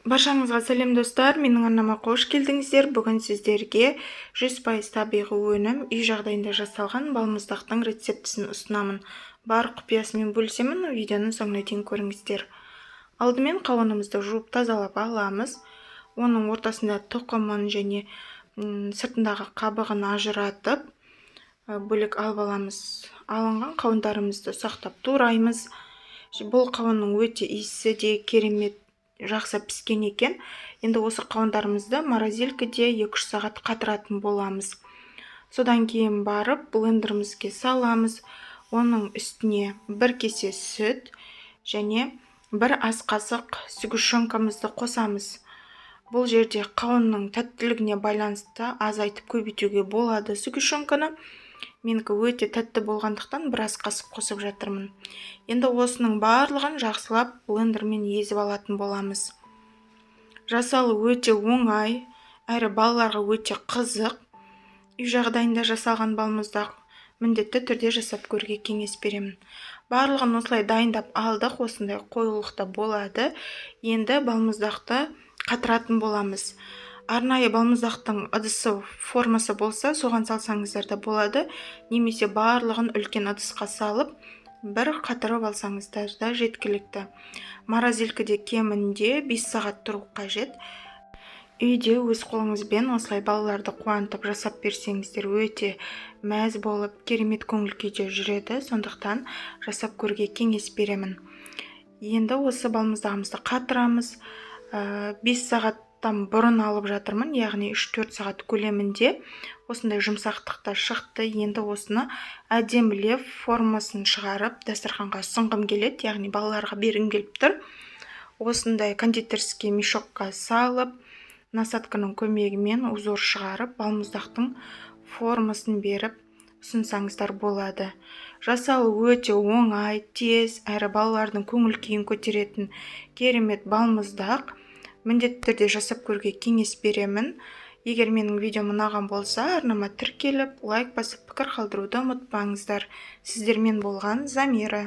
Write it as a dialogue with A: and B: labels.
A: Баршаңызға сәлем достар, менің арнама қош келдіңіздер. Бүгін сіздерге 100% табиғи өнім үй жағдайында жасалған балмұздақтың рецептісін ұсынамын. Бар құпиясымен бөлісемін, видеоны соңына дейін көріңіздер. Алдымен қауынымызды жуып тазалап аламыз. Оның ортасында тұқымын және сыртындағы қабығын ажыратып, бөлек алып аламыз. Алынған қауындарымызды ұсақтап тураймыз. Бұл қауынның өте иісі де керемет, жақсы піскен екен. Енді осы қауындарымызды морозилкаде 2-3 сағат қатыратын боламыз. Содан кейін барып блендерімізге саламыз. Оның үстіне 1 кесе сүт және 1 ас қасық сгущенкамызды қосамыз. Бұл жерде қауынның тәттілігіне байланысты азайтып көбейтуге болады сгущенканы. Менікі өте тәтті болғандықтан 1 ас қасық қосып жатырмын. Енді осының барлығын жақсылап блендермен езіп алатын боламыз. Жасалу өте оңай, әрі балаларға өте қызық. Үй жағдайында жасалған балмұздақ міндетті түрде жасап көруге кеңес беремін. Барлығын осылай дайындап алдық, осындай қоюлықта болады. Енді балмұздақты қатыратын боламыз. Арнайы балмұздақтың ыдысы формасы болса, соған салсаңыздар да болады. Немесе барлығын үлкен ыдысқа салып, бір қатырып алсаңыздар да жеткілікті. Морозилкаде кемінде 5 сағат тұру қажет. Үйде өз қолыңызбен осылай балаларды қуантып жасап берсеңіздер өте мәз болып, керемет көңіл күйде жүреді. Сондықтан жасап көруге кеңес беремін. Енді осы балмұздағымызды қатырамыз. 5 сағаттан бұрын алып жатырмын, яғни 3-4 сағат көлемінде. Осындай жұмсақтықта шықты. Енді осыны әдемілеп формасын шығарып дастарханға ұсынғым келеді, яғни балаларға бергім келіп тұр. Осындай кондитерский мешокқа салып, насадканың көмегімен узор шығарып, балмұздақтың формасын беріп ұсынсаңыздар болады. Жасалу өте оңай, тез, әрі балалардың көңіл күйін көтеретін керемет балмұздақ. Міндетті түрде жасап көруге кеңес беремін. Егер менің видеом ұнаған болса, арнама тіркеліп, лайк басып, пікір қалдыруды ұмытпаңыздар. Сіздермен болған Замира.